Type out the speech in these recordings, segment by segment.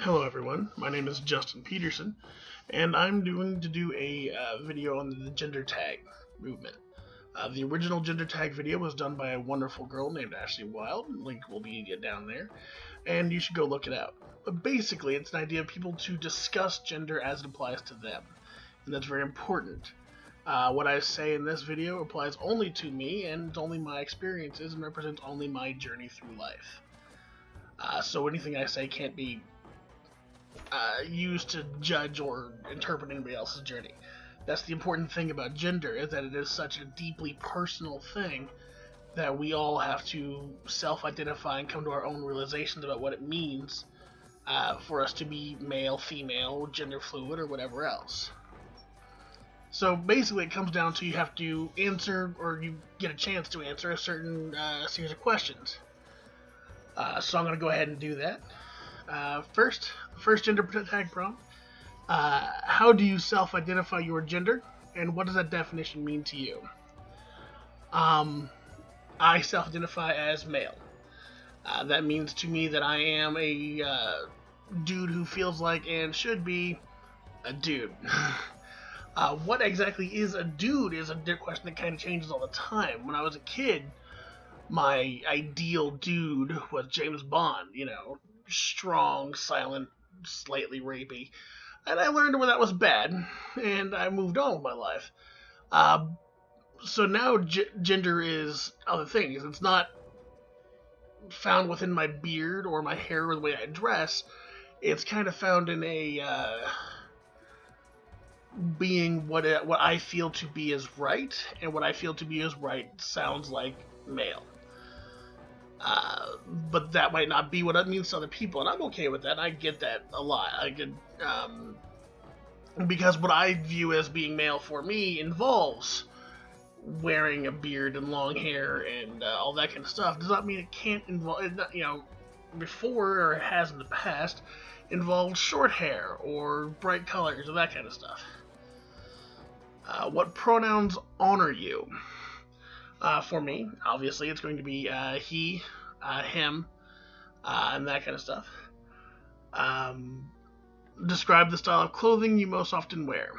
Hello everyone, my name is Justin Peterson, and I'm going to do a video on the gender tag movement. The original gender tag video was done by a wonderful girl named Ashley Wild, link will be down there, and you should go look it out. But basically, it's an idea of people to discuss gender as it applies to them, and that's very important. What I say in this video applies only to me, and only my experiences, and represents only my journey through life. So anything I say can't be used to judge or interpret anybody else's journey. That's the important thing about gender, is that it is such a deeply personal thing that we all have to self-identify and come to our own realizations about what it means for us to be male, female, gender fluid, or whatever else. So basically it comes down to you have to answer, or you get a chance to answer, a certain series of questions. So I'm going to go ahead and do that. First gender tag prompt. How do you self-identify your gender, and what does that definition mean to you? I self-identify as male. That means to me that I am a dude who feels like and should be a dude. What exactly is a dude is a question that kind of changes all the time. When I was a kid, my ideal dude was James Bond, strong, silent, slightly rapey. And I learned where that was bad, and I moved on with my life. So now gender is other things. It's not found within my beard or my hair or the way I dress. It's kind of found in a being what I feel to be is right, and what I feel to be is right sounds like male. But that might not be what it means to other people, and I'm okay with that. I get that a lot. Because what I view as being male for me involves wearing a beard and long hair and all that kind of stuff. Does not mean it can't involve, before or it has in the past, involved short hair or bright colors or that kind of stuff. What pronouns honor you? For me, obviously, it's going to be he, him, and that kind of stuff. Describe the style of clothing you most often wear.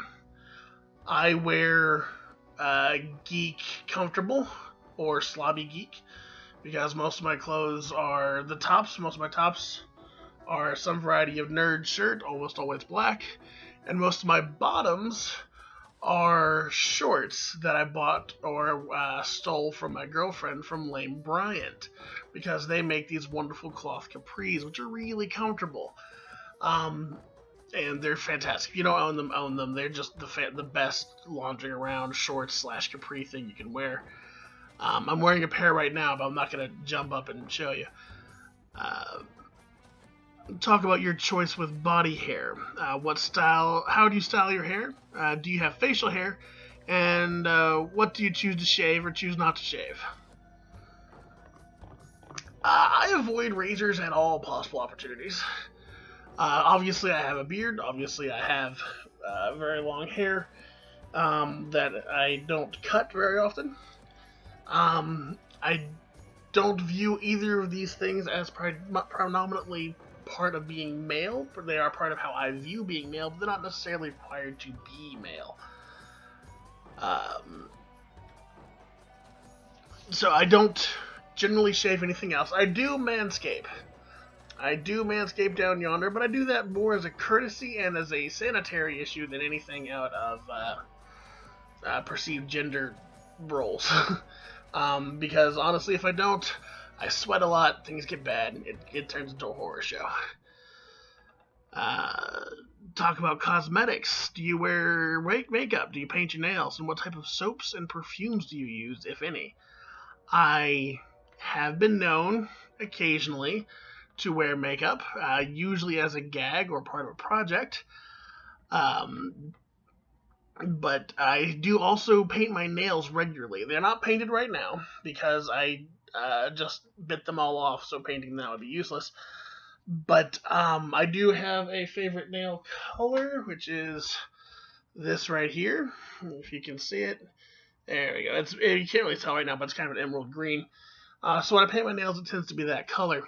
I wear geek comfortable or slobby geek because most of my clothes are the tops. Most of my tops are some variety of nerd shirt, almost always black, and most of my bottoms are shorts that I bought or stole from my girlfriend from Lame Bryant because they make these wonderful cloth capris, which are really comfortable. And they're fantastic. If you don't own them. They're just the best laundering around shorts / capri thing you can wear. I'm wearing a pair right now, but I'm not going to jump up and show you. Talk about your choice with body hair. How do you style your hair? Do you have facial hair? And what do you choose to shave or choose not to shave? I avoid razors at all possible opportunities. Obviously, I have a beard. Obviously, I have very long hair that I don't cut very often. I don't view either of these things as predominantly part of being male, but they are part of how I view being male, but they're not necessarily required to be male. So I don't generally shave anything else. I do manscape. Down yonder, but I do that more as a courtesy and as a sanitary issue than anything out of perceived gender roles. Because honestly, if I don't, I sweat a lot, things get bad, it turns into a horror show. Talk about cosmetics. Do you wear makeup? Do you paint your nails? And what type of soaps and perfumes do you use, if any? I have been known, occasionally, to wear makeup, usually as a gag or part of a project. But I do also paint my nails regularly. They're not painted right now because I just bit them all off, so painting them would be useless. But I do have a favorite nail color, which is this right here. If you can see it. There we go. You can't really tell right now, but it's kind of an emerald green. So when I paint my nails, it tends to be that color.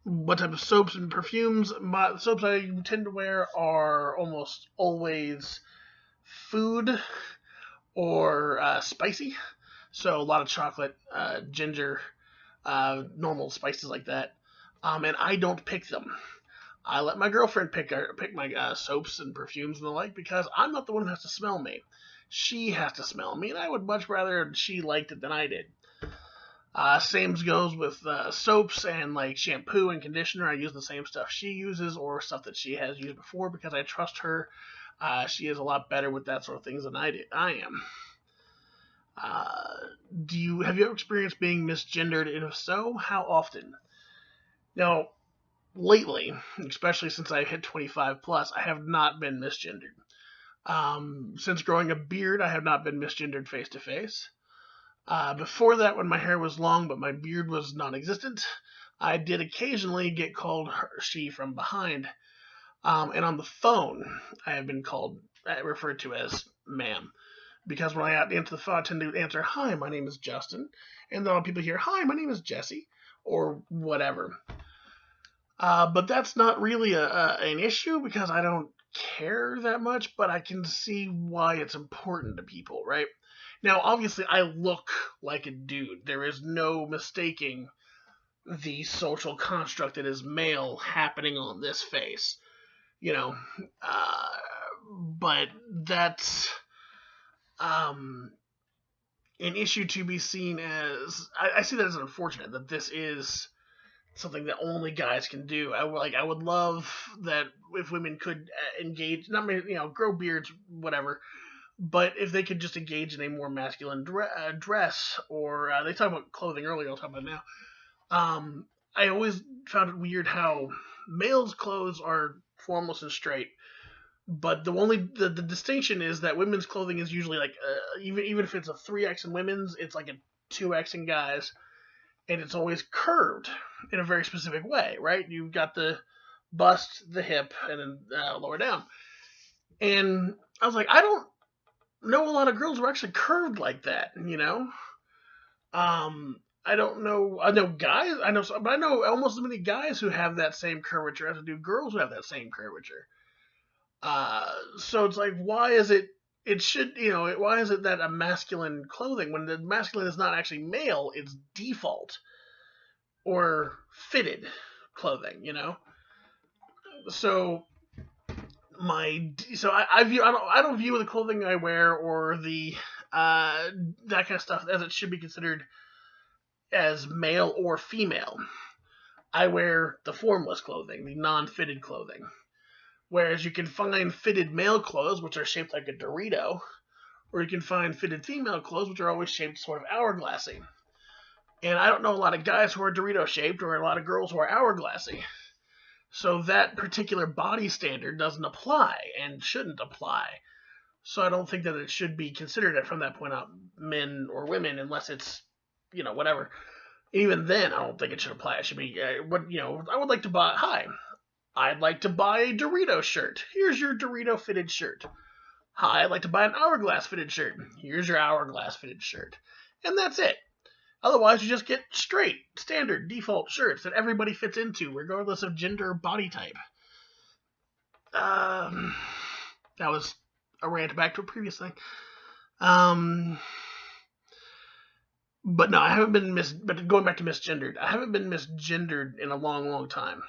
what type of soaps and perfumes. The soaps I tend to wear are almost always food or spicy. So a lot of chocolate, ginger, normal spices like that. And I don't pick them. I let my girlfriend pick my soaps and perfumes and the like because I'm not the one who has to smell me. She has to smell me, and I would much rather she liked it than I did. Same goes with soaps and like shampoo and conditioner. I use the same stuff she uses or stuff that she has used before because I trust her. She is a lot better with that sort of things than I am. Uh, have you ever experienced being misgendered? And if so, how often? Now, lately, especially since I hit 25 plus, I have not been misgendered. Since growing a beard, I have not been misgendered face to face. Before that, when my hair was long but my beard was non-existent, I did occasionally get called she from behind. And on the phone, I have been referred to as ma'am. Because when I answer the phone, I tend to answer, "Hi, my name is Justin." And then people hear, "Hi, my name is Jesse," or whatever. But that's not really an issue because I don't care that much, but I can see why it's important to people, right? Now, obviously, I look like a dude. There is no mistaking the social construct that is male happening on this face, you know. Uh, but that's um, an issue to be seen as. I see that as unfortunate that this is something that only guys can do. I would love that if women could engage, not grow beards, whatever, but if they could just engage in a more masculine dress, or they talk about clothing earlier, I'll talk about it now. I always found it weird how males' clothes are formless and straight, but the distinction is that women's clothing is usually like even if it's a 3X in women's, it's like a 2X in guys, and it's always curved in a very specific way, right? You've got the bust, the hip, and then lower down. And I was like, I don't know a lot of girls who are actually curved like that, you know? I don't know. I know guys. But I know almost as many guys who have that same curvature as I do girls who have that same curvature. So it's like, why is it? It should, why is it that a masculine clothing when the masculine is not actually male, it's default or fitted clothing, So I don't view the clothing I wear or the that kind of stuff as it should be considered as male or female. I wear the formless clothing, the non-fitted clothing. Whereas you can find fitted male clothes, which are shaped like a Dorito, or you can find fitted female clothes, which are always shaped sort of hourglassy. And I don't know a lot of guys who are Dorito shaped or a lot of girls who are hourglassy. So that particular body standard doesn't apply and shouldn't apply. So I don't think that it should be considered from that point out men or women unless it's, whatever. Even then, I don't think it should apply. It should be, I would like to buy, hi, I'd like to buy a Dorito shirt. Here's your Dorito fitted shirt. Hi, I'd like to buy an Hourglass fitted shirt. Here's your Hourglass fitted shirt. And that's it. Otherwise, you just get straight, standard, default shirts that everybody fits into, regardless of gender or body type. That was a rant back to a previous thing. But no, I haven't been but going back to misgendered, I haven't been misgendered in a long, long time.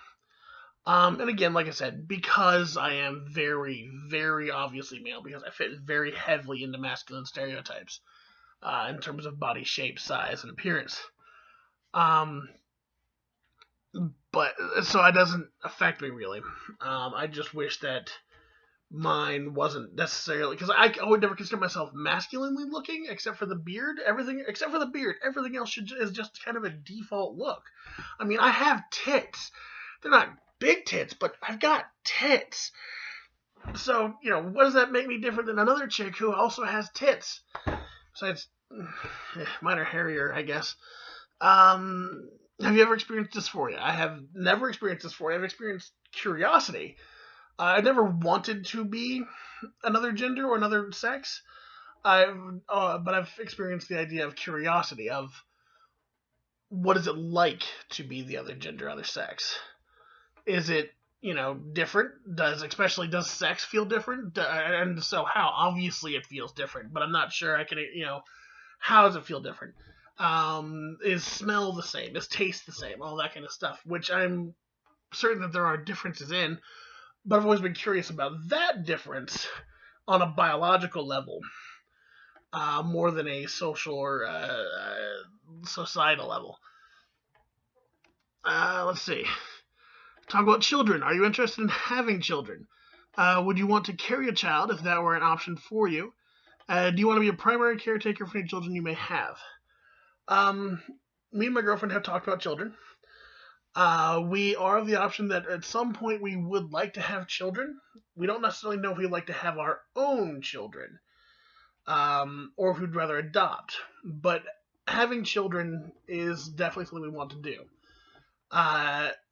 And again, like I said, because I am very, very obviously male, because I fit very heavily into masculine stereotypes in terms of body shape, size, and appearance. But so it doesn't affect me really. I just wish that mine wasn't necessarily, because I would never consider myself masculinely looking except for the beard. Everything else is just kind of a default look. I mean, I have tits. They're not big tits, but I've got tits. So, what does that make me different than another chick who also has tits? Besides, mine are hairier, I guess. Have you ever experienced dysphoria? I have never experienced dysphoria. I've experienced curiosity. I never wanted to be another gender or another sex. But I've experienced the idea of curiosity of what is it like to be the other gender, other sex? Is it, different? Does sex feel different? And so how? Obviously it feels different, but I'm not sure I can, how does it feel different? Is smell the same? Is taste the same? All that kind of stuff, which I'm certain that there are differences in, but I've always been curious about that difference on a biological level, more than a social or societal level. Let's see. Talk about children. Are you interested in having children? Would you want to carry a child if that were an option for you? Do you want to be a primary caretaker for any children you may have? Um, Me and my girlfriend have talked about children. We are of the option that at some point we would like to have children. We don't necessarily know if we'd like to have our own children, or if we'd rather adopt. But having children is definitely something we want to do.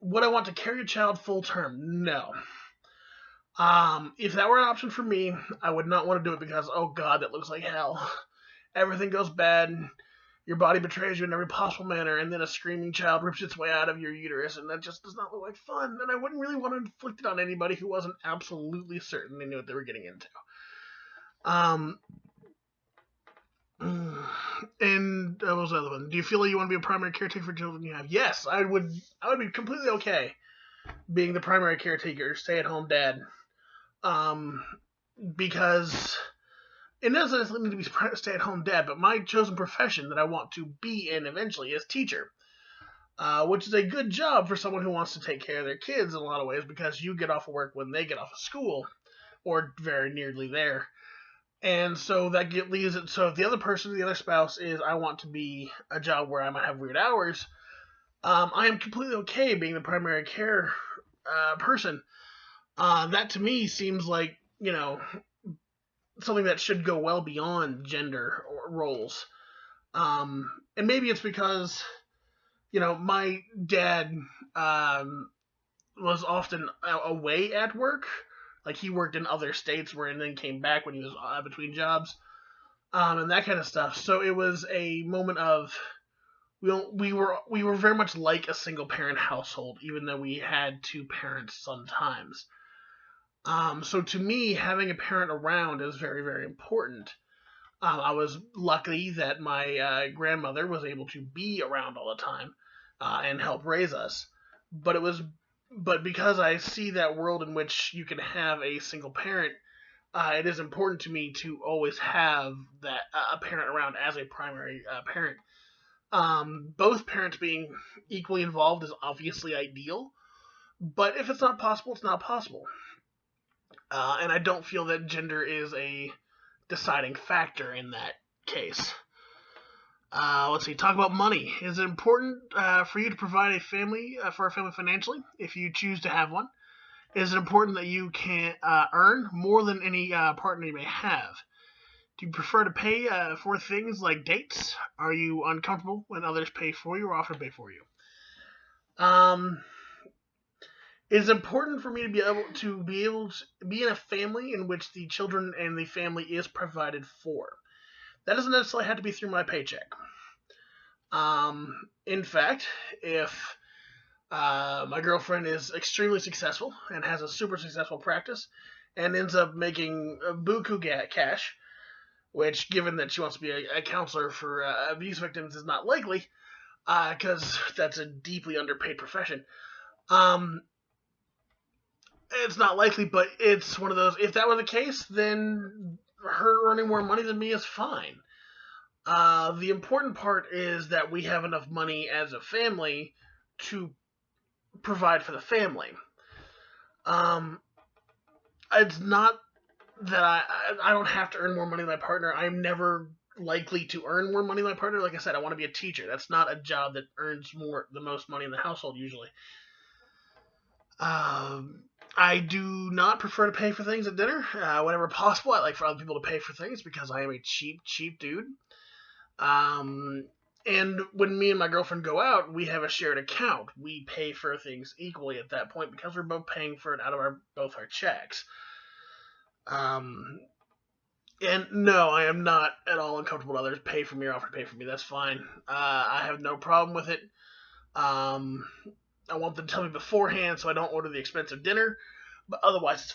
Would I want to carry a child full term? No. If that were an option for me, I would not want to do it because, oh god, that looks like hell. Everything goes bad. Your body betrays you in every possible manner, and then a screaming child rips its way out of your uterus, and that just does not look like fun. And I wouldn't really want to inflict it on anybody who wasn't absolutely certain they knew what they were getting into. And what was the other one? Do you feel like you want to be a primary caretaker for children you have? Yes, I would. I would be completely okay being the primary caretaker, stay-at-home dad. Um, because it doesn't necessarily need to be stay-at-home dad, but my chosen profession that I want to be in eventually is teacher, which is a good job for someone who wants to take care of their kids in a lot of ways because you get off of work when they get off of school, or very nearly there. And so that leaves it. So if the other person, the other spouse, is I want to be a job where I might have weird hours, I am completely okay being the primary care person. That to me seems like something that should go well beyond gender roles. And maybe it's because my dad was often away at work. Like he worked in other states where and then came back when he was between jobs, and that kind of stuff. So it was a moment of we were very much like a single parent household, even though we had two parents sometimes. So to me, having a parent around is very, very important. I was lucky that my grandmother was able to be around all the time and help raise us. But but because I see that world in which you can have a single parent, it is important to me to always have that a parent around as a primary parent. Both parents being equally involved is obviously ideal, but if it's not possible, it's not possible. And I don't feel that gender is a deciding factor in that case. Let's see. Talk about money. Is it important for you to provide for a family financially if you choose to have one? Is it important that you can earn more than any partner you may have? Do you prefer to pay for things like dates? Are you uncomfortable when others pay for you or often pay for you? Um, it is important for me to be in a family in which the children and the family is provided for. That doesn't necessarily have to be through my paycheck. In fact, if my girlfriend is extremely successful and has a super successful practice and ends up making a buku cash, which, given that she wants to be a counselor for abuse victims, is not likely, because that's a deeply underpaid profession. Um, it's not likely, but it's one of those. If that were the case, then her earning more money than me is fine. The important part is that we have enough money as a family to provide for the family. Um, it's not that I don't have to earn more money than my partner. I'm never likely to earn more money than my partner. Like I said, I want to be a teacher. That's not a job that earns the most money in the household usually. I do not prefer to pay for things at dinner. Whenever possible, I like for other people to pay for things because I am a cheap, cheap dude. And when me and my girlfriend go out, we have a shared account. We pay for things equally at that point because we're both paying for it out of both our checks. Um, And no, I am not at all uncomfortable with others pay for me or offer to pay for me. That's fine. I have no problem with it. Um, I want them to tell me beforehand so I don't order the expensive dinner, but otherwise it's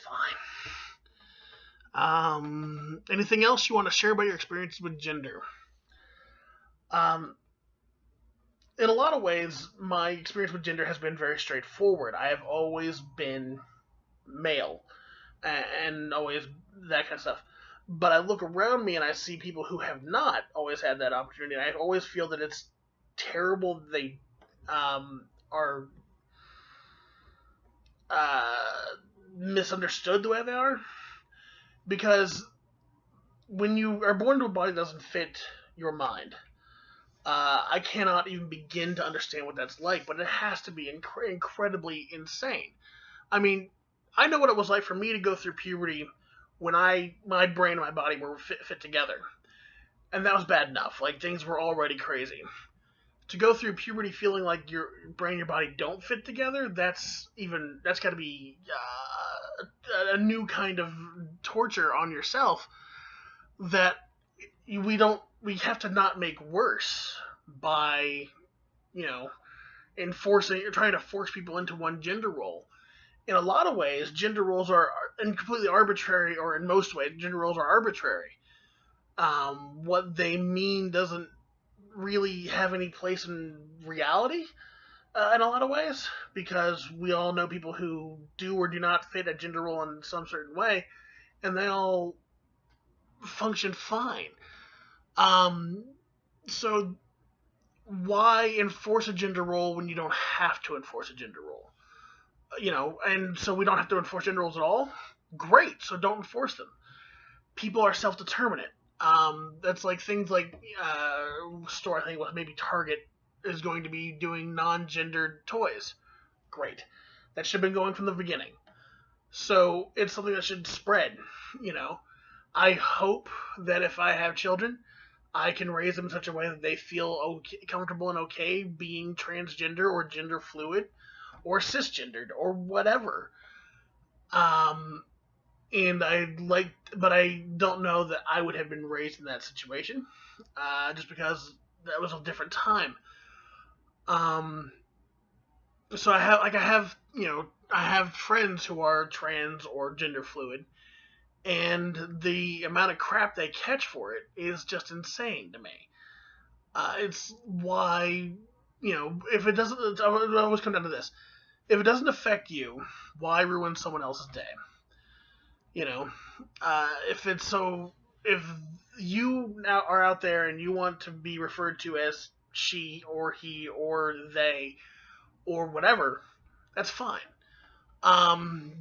fine. Anything else you want to share about your experiences with gender? Um, in a lot of ways, my experience with gender has been very straightforward. I have always been male and always that kind of stuff. But I look around me and I see people who have not always had that opportunity. And I always feel that it's terrible that they are uh, misunderstood the way they are. Because when you are born to a body that doesn't fit your mind, I cannot even begin to understand what that's like. But it has to be incredibly insane. I mean, I know what it was like for me to go through puberty when my brain and my body were fit together, and that was bad enough. Like things were already crazy. To go through puberty feeling like your brain and your body don't fit together, that's got to be a new kind of torture on yourself that we have to not make worse by you know enforcing trying to force people into one gender role. In a lot of ways, gender roles are completely arbitrary, or in most ways, gender roles are arbitrary. What they mean doesn't really have any place in reality in a lot of ways, because we all know people who do or do not fit a gender role in some certain way, and they all function fine. Um, so why enforce a gender role when you don't have to enforce a gender role? And so we don't have to enforce gender roles at all. Great, so don't enforce them. People are self-determinate. That's like things like store. I think was maybe Target is going to be doing non-gendered toys. Great, that should have been going from the beginning. So it's something that should spread. You know, I hope that if I have children, I can raise them in such a way that they feel comfortable and okay being transgender or gender fluid or cisgendered or whatever. Um, and but I don't know that I would have been raised in that situation, just because that was a different time. Um, so I have friends who are trans or gender fluid, and the amount of crap they catch for it is just insane to me. It's why if it doesn't, it always come down to this: if it doesn't affect you, why ruin someone else's day? You know, if you now are out there and you want to be referred to as she or he or they or whatever, that's fine.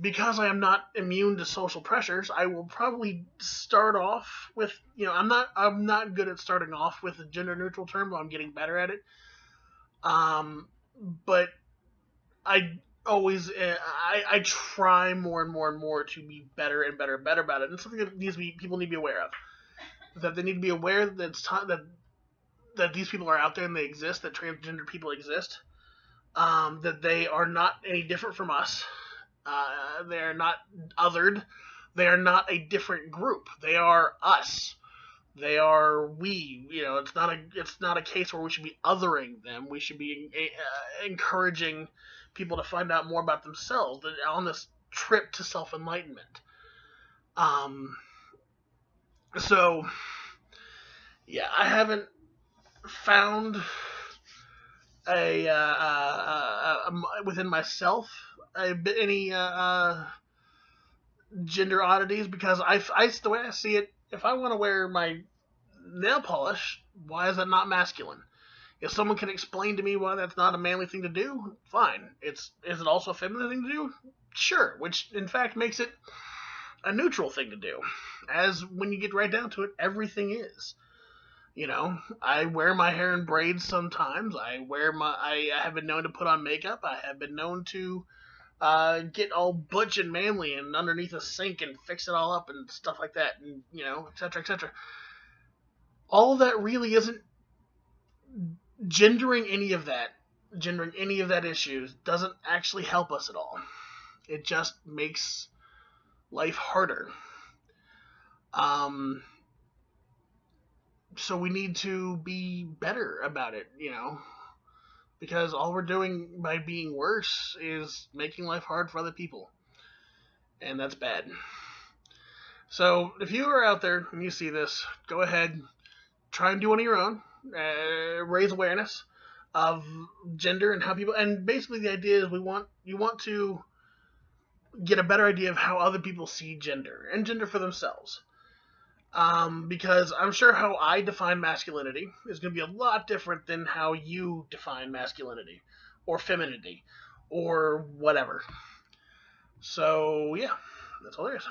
Because I am not immune to social pressures, I will probably start off with I'm not good at starting off with a gender neutral term, but I'm getting better at it. Um, but I always I try more and more and more to be better and better and better about it. And something that people need to be aware of, that they need to be aware that it's time that these people are out there and they exist, that transgender people exist, that they are not any different from us. They are not othered. They are not a different group. They are us. They are we. It's not a case where we should be othering them. We should be encouraging people to find out more about themselves on this trip to self enlightenment. Um, so yeah, I haven't found within myself any gender oddities, because the way I see it, if I want to wear my nail polish, why is that not masculine? If someone can explain to me why that's not a manly thing to do, fine. Is it also a feminine thing to do? Sure, which in fact makes it a neutral thing to do. As when you get right down to it, everything is. I wear my hair in braids sometimes. I have been known to put on makeup. I have been known to get all butch and manly and underneath a sink and fix it all up and stuff like that, and etc. etc. All of that really isn't gendering any of that. Gendering any of that issues doesn't actually help us at all. It just makes life harder. So we need to be better about it, you know, because all we're doing by being worse is making life hard for other people, and that's bad. So if you are out there and you see this, go ahead, try and do one of your own. Raise awareness of gender and how people. And basically, the idea is you want to get a better idea of how other people see gender and gender for themselves. Because I'm sure how I define masculinity is going to be a lot different than how you define masculinity or femininity or whatever. So yeah, that's all there is.